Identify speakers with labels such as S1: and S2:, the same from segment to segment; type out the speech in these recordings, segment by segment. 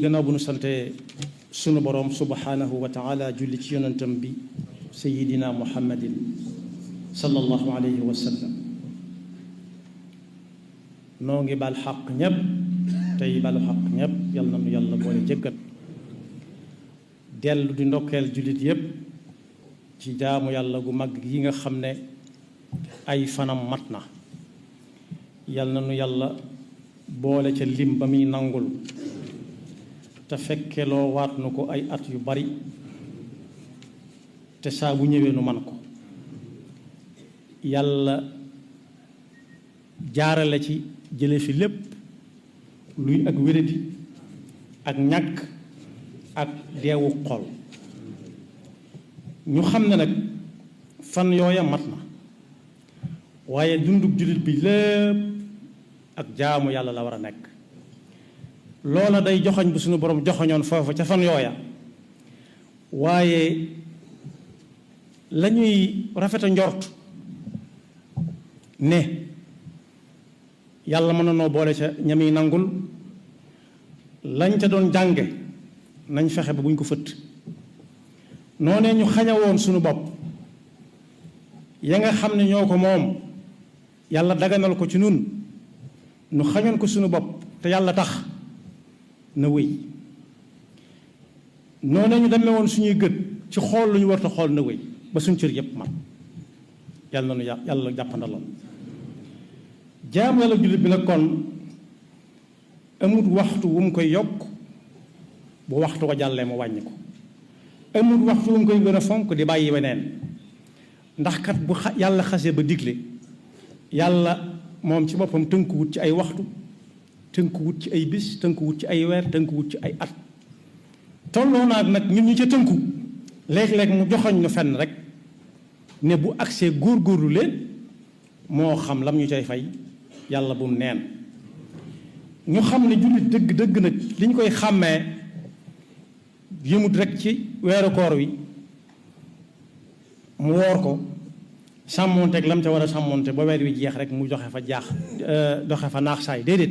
S1: gannaaw bu nu sante sunu boroom subhanahu wa taala julli ci yonentam bi sayidina muhammadin sallallahu alayhi wa sallam noo ngi bal xaq ñépp tey balu xaq ñépp yal na nu yàlla boole jëggat dellu di ndokkeel jullit yépp ci jaamu yàlla gu mag yi nga xam ne ay fanam mat na yal na nu yàlla boole ca lim ba muy nangul te fekkeloo waat nu ko ay at yu bari te saa bu ñëwee nu man ko yàlla jaarale ci jële fi lépp luy ak wéradi ak ñàkk ak deewu xol ñu xam ne nag fan yooya mat na waaye dundub jullit bi lépp ak jaamu yàlla la war a nekk loola day joxoñ bu suñu borom joxoñoon foofu ca fan yooya waaye la ñuy rafeta njort ne yàlla mën na noo boole ca ñami nangul lañ ca doon jànge nañ fexe ba buñ ko fëtt noonee ñu xañawoon suñu bopp ya nga xam ne ñoo ko moom yàlla daganal ko ci nun nu xañoon ko suñu bopp te yàlla tax na wéy noonee ñu demee woon suñuy gët ci xool lu ñu warta xool na wéy ba suñ cër yépp man yàlla na nu yàlla jàppandaloon jaamu yàlla jullit bi nag kon amut waxtu wu mu koy yokk bu waxtu ko jàllee mu wàññi ko amut waxtu wu mu koy gën a fonk di bàyyi weneen ndax kat bu yàlla xasee ba digle yàlla moom ci boppam tënkuwut ci ay waxtu tënkuwut ci ay bis tënkuwut ci ay weer tënkuwut ci ay at tolloo naag nag ñun ñu ca tënku léeg-léeg mu joxoñ ñu fenn rek ne bu agsee góor-góorlu leen moo xam lam ñu cay fay yàlla bu mu neen ñu xam ne jullit dëgg nag li ñu koy xàmmee yëmut rek ci weeru koor wi mu woor ko sàmmonteeg lam ca war a sàmmonte ba weer wi jeex rek mu joxe fa doxe fa naax saay déedéet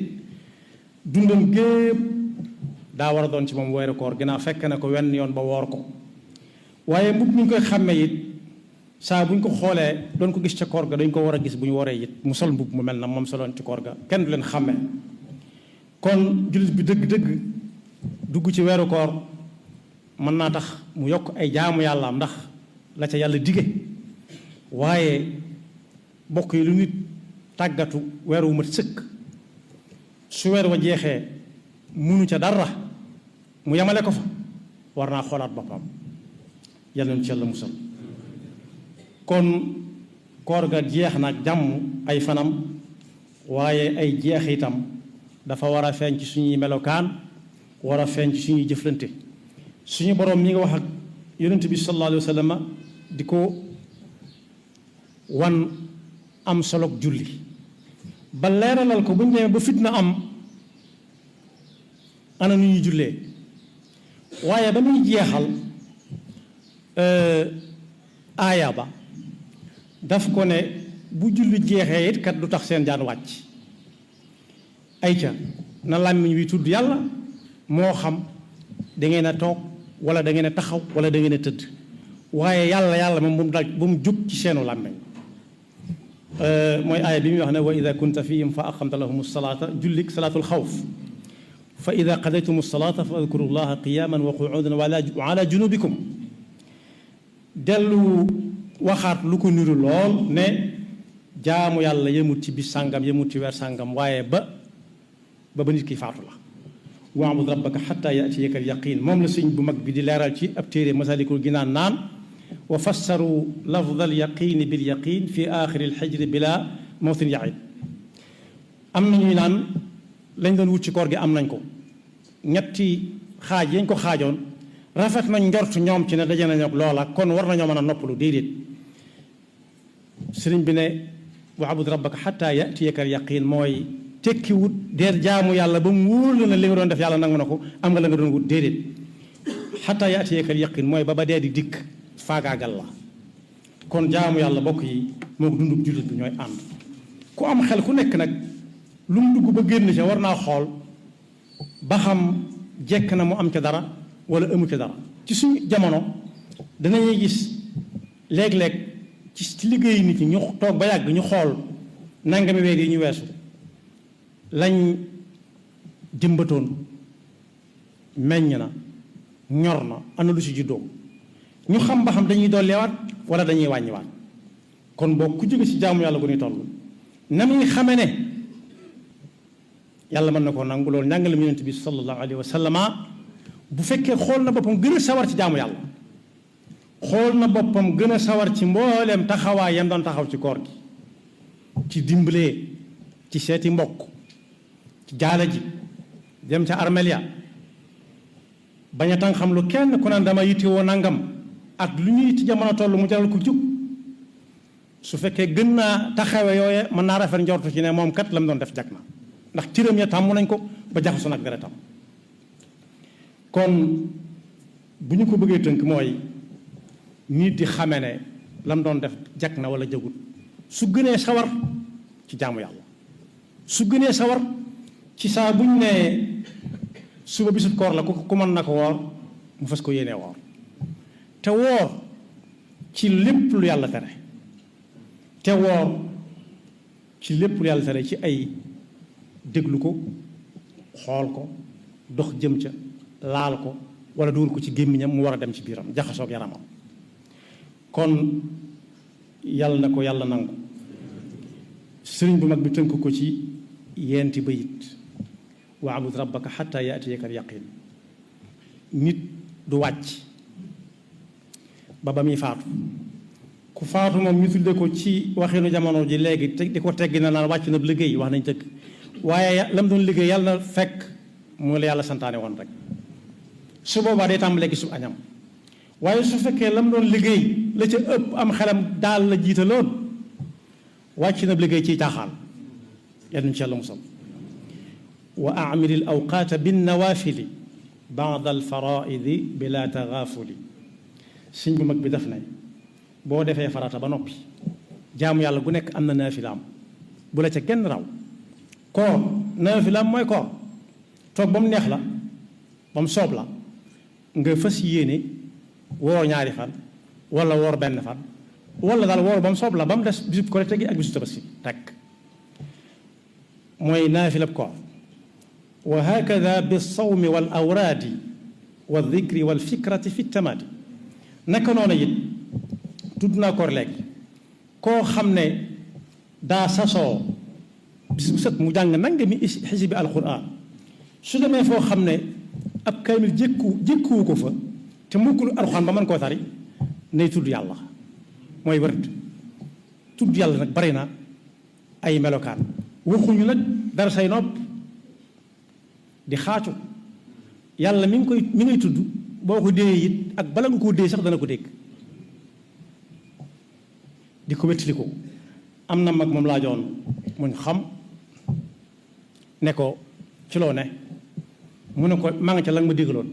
S1: dundam gépp daa war a doon ci moom weeru koor ginnaaw fekk na ko wenn yoon ba woor ko waaye mbub ñu koy xàmmee it saa bu ñu ko xoolee doon ko gis ca koor ga dañ ko war a gis bu ñu waree it mu sol mbubb mu mel na moom soloon ci koor ga kenn du leen xàmmee kon jullit bi dëgg-dëgg dugg ci weeru koor mën naa tax mu yokk ay jaamu yàlla am ndax la ca yàlla dige waaye bokk yi lu nit tàggatu weer wu mat sëkk su weer wa jeexee munu ca dara mu yemale ko fa war naa xoolaat boppam yàlla na ci yàlla musal kon koor ga jeex na ak jàmm ay fanam waaye ay jeex itam dafa war a feeñ ci suñuy melokaan war a feeñ ci suñuy jëflante suñu boroom mi nga wax ak yonent bi sallallahu alayhi wa sallam di ko wan am solog julli ba leeralal ko bu ñu demee ba fitna am ana nu ñuy jullee waaye ba muy jeexal aaya ba daf ko ne bu julli jeexee it kat du tax seen jaan wàcc ayca na làmmiñ wi tudd yàlla moo xam da ngeen a toog wala da ngeen a taxaw wala da ngeen a tëdd waaye yàlla moom bu mu jug ci seenu làmmiñ mooy aaya bi muy wax ne wa ida kunta fihim fa aqamta lahum salaata jullik salaatul xawf fa ida qadaytum salaata fa adkuru llaha qiyaman wa quudan wa ala junubikum dellu waxaat lu ko niru lool ne jaamu yàlla yemut ci bis sàngam yemut ci weer sàngam waaye ba nit ki faatu la waabud rabbaka xatta yatiyaka alyaqin moom la sëñ bu mag bi di leeral ci ab téere masalikul ginaan naan wa fassaru lafd alyaqini bilyaqin fi axiri alxijri bila mawtin yaid am na ñuy naan lañ doon wut ci koor gi am nañ ko ñetti xaaj yañ ko xaajoon rafet nañ njort ñoom ci ne daje nañu ak loola kon war nañoo mën a noppalu déedéet sëriñ bi ne waabud rabbaka xatta yatiyaka alyaqin mooy tekki wut deer jaamu yàlla ba mu wóor la ne li nga doon def yàlla nangu na ko am nga la nga doon wut déedéet xataa yaatiyaka al yaqin mooy ba dee di dikk faagaagal la kon jaamu yàlla bokk yi moo ko dundub jullit bi ñooy ànd ku am xel ku nekk nag lu mu dugg ba génn ca war naa xool ba xam jekk na mu am ca dara wala amu ca dara. ci suñu jamono danañuy gis léeg-léeg ci liggéeyu nit ñi ñu toog ba yàgg ñu xool nangami weer yi ñu weesu lañ jëmbatoon meññ na ñor na ana lu ci juddoo ñu xam ba xam dañuy dolleewaat wala dañuy wàññiwaat. kon boo ku jóge ci jaamu yàlla gu ñuy toll na muy xame ne yàlla mën na koo nangu loolu njàngale mu Yonent bi sallallahu alayhi wa sallama bu fekkee xool na boppam gën a sawar ci jaamu yàlla xool na boppam gën a sawar ci mbooleem taxawaay yam doon taxaw ci koor gi ci dimbalee ci seeti mbokk ci jaala ji dem ca armelia bañ a tàng xam lu kenn ku naan dama yittewoo nangam ak lu ñuy ci jamono toll mu jaral ko jug su fekkee gën naa taxawe yooye mën naa rafet njortu ci ne moom kat la mu doon def jag na ndax cëram ya tàmm nañ ko ba jaxasoo nag deretam. kon bu ñu ko bëggee tënk mooy nit di xame ne la mu doon def jag na wala jagut su gënee sawar ci jaamu yàlla su gënee sawar ci saa buñ ne suba bisub koor la ku mën na ko woor mu fas ko yéenee woor te woor ci lépp lu yàlla tere te woor ci lépp lu yàlla tere ci ay déglu ko xool ko dox jëm ca laal ko wala dugal ko ci gémmiñam mu war a dem ci biiram jaxasoog yaramam. kon yàlla na ko yàlla nangu sëriñ bu mag bi tënk ko ci yenti bayit waabud rabbaka xatta yaatiyaka al yaqin. nit du wàcc ba muy faatu ku faatu moom ñu tudde ko ci waxinu jamono ji léegi di ko teggi na naan wàcc na liggéey wax nañ tëgg waaye lam doon liggéey yàlla na fekk moo la yàlla santaane woon rek su boobaa day tàmbalee gi su añam waaye su fekkee lam doon liggéey la ca ëpp am xelam daal la jiitaloon wàcc na liggéey ciy caaxaan yal nañu ci yàlla musal. wa amiri l awqaata binnawaafili baada alfaraidi bila tagaafuli. sëñ bu mag bi def ne boo defee farata ba noppi jaamu yàlla gu nekk am na naafilaam bu la ca genn raw. koor naafilaam mooy koor toog ba mu neex la ba mu soob la nga fas yéene woor ñaari fan wala woor benn fan wala daal woor ba mu soob la ba mu des bisub korite gi ak bisub tabaski takk mooy naafilab koor. wa hakada bi sawmi wal awraadi wa dikri wal fikrati fi tamaadi. naka noonu it tudd naa koor léegi koo xam ne daa sasoo bis bu set mu jàng nanga mi xisibi alquran su demee foo xam ne ab kaamil jékkuwu ko fa te mukkul alquran ba mën koo tari nay tudd yàlla mooy wërd. tudd yàlla nag bari na ay melokaan waxuñu nag dara say nopp di xaacu yàlla mi ngay tudd boo ko déyee it ak bala nga koo déy sax dana ko dégg di ko wettali ko. am na mag moom laajoon muñ xam ne ko ci loo ne mu ne ko maa nga ca la nga ma déggaloon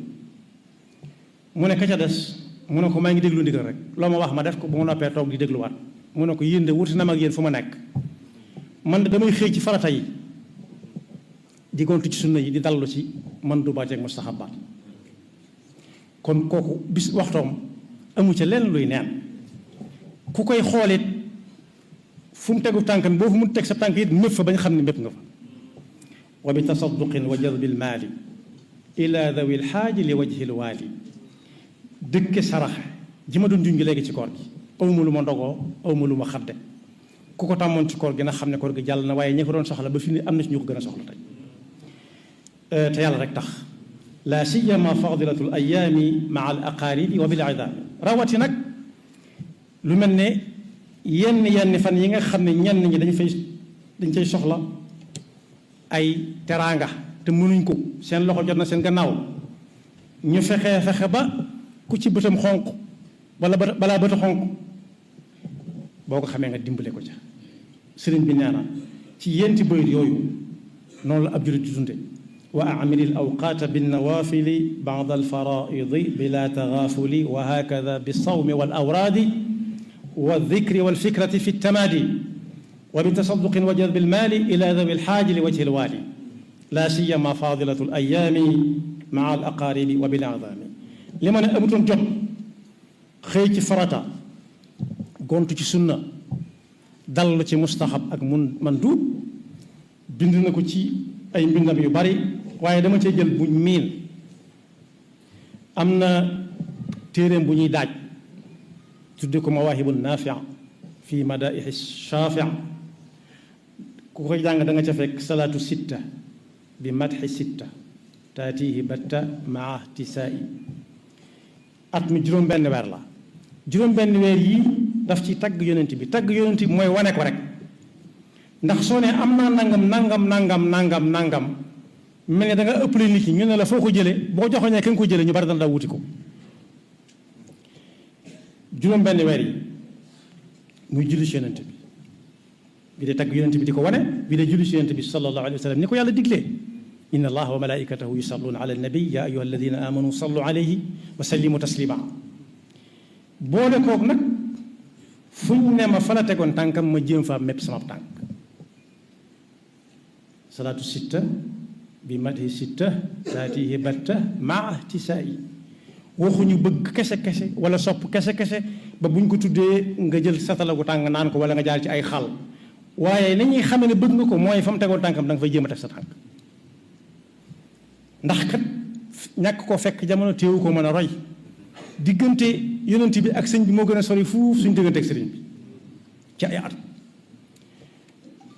S1: mu ne ka ca des mu ne ko maa ngi déglu ndigal rek loo ma wax ma def ko bu ma noppee toog di dégluwaat mu ne ko yéen de wuti na mag yéen fu ma nekk man de damay xëy ci farata yi di gontu ci sunna yi di dallu ci man du baateeg mustaxabaat. kon kooku bis waxtoom amu ca lenn luy neen ku koy xoolit fu mu tegu tànkam boo fu mu teg sa tànk it mépp fa bañ xam ne mépp nga fa. wa bi tasadduqin wa jadbil maali ila dawi lxaaji li wajhi lwaali. dëkke sarax ji ma doon junj léegi ci koor gi awma lu ma ndogoo awma lu ma xadde ku ko tàmmoon ci koor gi na xam ne koor gi jàll na waaye ñi ko doon soxla ba fi ne am na ci ñu ko gën a soxla tey te yàlla rek tax. la siyama fadilatu l ayaami maa al aqaaribi wa bil idaami. rawati nag lu mel ne yenn fan yi nga xam ne ñenn ñi dañ cay soxla ay teraanga te mënuñ ko seen loxo jot na seen gannaaw ñu fexe ba ku ci bëtam xonq wala balaa bëta xonq boo ko xamee nga dimbale ko ca. sëriñ bi ñaana ci yenti bayit yooyu noonu la ab jullit di dunde. wa amiri l awqaata binnawaafili bada alfaraidi bila tagaafuli wa hakada bilsawmi wal awraadi wa dikri wal fikrati fi tamaadi wa bitasadduqin wa jadbi lmaali ila dawi lxaaji li wajhi lwaali. la siyama fadilatu l ayaami maa al aqaaribi wa bil a'daami li ma ne amutoon jot xëy ci farata gontu ci sunna dal ci mustaxab ak manduub bind na ko ci ay mbindam yu bari waaye dama cee jël buñ miin am na téeréem bu ñuy daaj tudde ko mawaahibu naafi' fi madaa'ihi shaafi' ku koy jàng da nga ca fekk salaatu sitta bi madxi sitta taatihi batta maa tisaa'i at mi juróom-benn weer la juróom-benn weer yii daf ci tagg yonent bi tagg yonent bi mooy wane ko rek ndax soo ne am naa nangam mel ne da nga ëppale nit ñi ñu ne la foo ko jëlee boo joxoñee ka nga ko jëlee ñu bari dana daa wuti ko juróom-benn weer yi muy julli ci yonent bi de tagg yonent bi di ko wane bi de julli ci yonent bi sallallahu alayhi wa sallam ni ko yàlla diglee inna allaha wa malaikatahu yusalluna ala nabi ya ayuha alladina amanu sallu alayhi wa sallimu taslima boole koog nag fuñ ne ma fa la tegoon tànkam ma jéem faa mépp sama tànk salaatu sitta bi madhi sitta taatihi batta maa tisaa'i waxuñu bëgg kese wala sopp kese ba buñ ko tuddee nga jël satala gu tàng naan ko wala nga jaar ci ay xal waaye ni ñuy xamee ne bëgg nga ko mooy fa mu tegoon tànkam da nga fay jéem a teg sa tànk ndax kat ñàkk koo fekk jamono téewu ko mën a roy diggante yonent bi ak sëñ bi moo gën a sori fuuf suñu diggante ak sëriñ bi ci ay at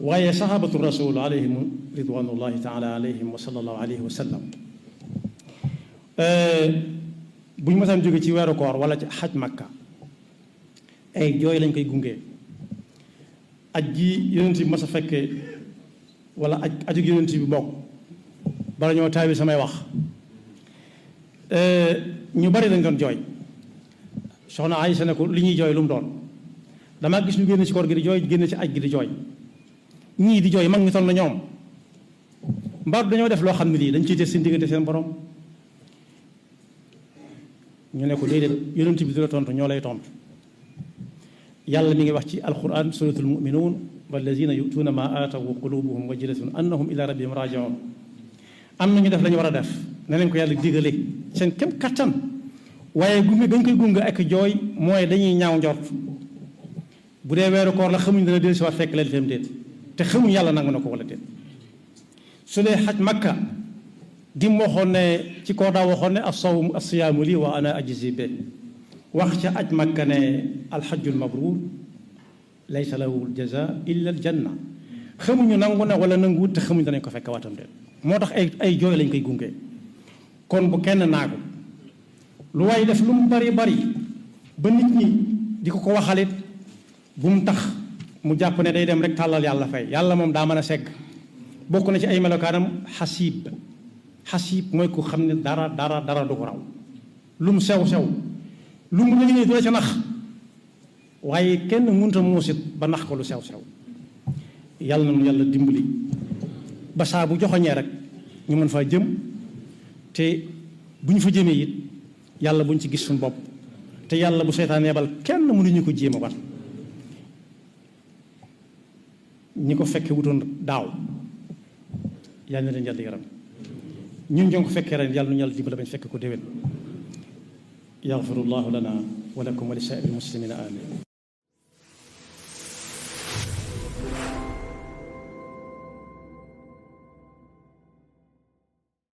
S1: waaye sahabatu rasul alayhim ridwanullahi taala alayhim wa sallallahu alayhi wa sallam bu ñu masaan jóge ci weeru koor wala ci xaj makka ay jooy lañ koy gungee aj gi yonent bi mas a fekkee wala ajug yonent bi bokk bala ñoo taawi samay wax ñu bari dañ doon jooy soxna Aysa ne ko li ñuy jooy lu mu doon damaa gis ñu génn ci koor gi di jooy génn ci aj gi di jooy ñii di jooy mag ñu toll na ñoom mbaar dañoo def loo xam ne lii dañ ciy def seen diggante seen borom ñu ne ko déedéet yonent bi du la tontu ñoo lay tontu yàlla mi ngi wax ci alquran suratul muminuun wallazina yutuuna ma aataw wa qulubuhum wajilatun annahum ila rabbihim rajiun am na ñu def la ñu war a def ne leen ko yàlla digale seen kem kattan waaye gunge dañ koy gunge ak jooy mooy dañuy ñaaw njort bu dee weeru koor la xamuñ dana del si waat fekk leen fem déet te xamuñ yàlla nangu na ko wala déet su dee xaj makka dim waxoon ne ci koor daa waxoon ne as-sawmu as-siyaamu lii wa ana ajzi bi wax ca aj makka ne alxajjul mabruur laysa lahu aljaza illa aljanna xamuñu nangu na wala nanguwut te xamuñ danañ ko fekk waatam déet moo tax ay jooy lañ koy gunge kon bu kenn naagu lu waay def lu mu bari ba nit ñi di ko waxalit bu mu tax mu jàpp ne day dem rek tàllal yàlla fay yàlla moom daa mën a segg bokk na ci ay melokaanam xasiib mooy ku xam ne dara du ko raw lu mu sew lu mu liggéey du la ca nax waaye kenn mënut a muusit ba nax ko lu sew yàlla na nu yàlla dimbali ba saa bu joxoñee rek ñu mën faa jëm te bu ñu fa jëmee it yàlla buñ ci gis suñu bopp te yàlla bu seytaan yebal kenn mënuñu ko jéem a war ñi ko fekke wutoon daaw yàlla na leen yàlla yaram ñun ñoo ko fekkee ren yàlla nu yàlla dimbali bañ fekk ko déwén yaxfirullahu lana wa lakum wa li saa'iril muslimina amin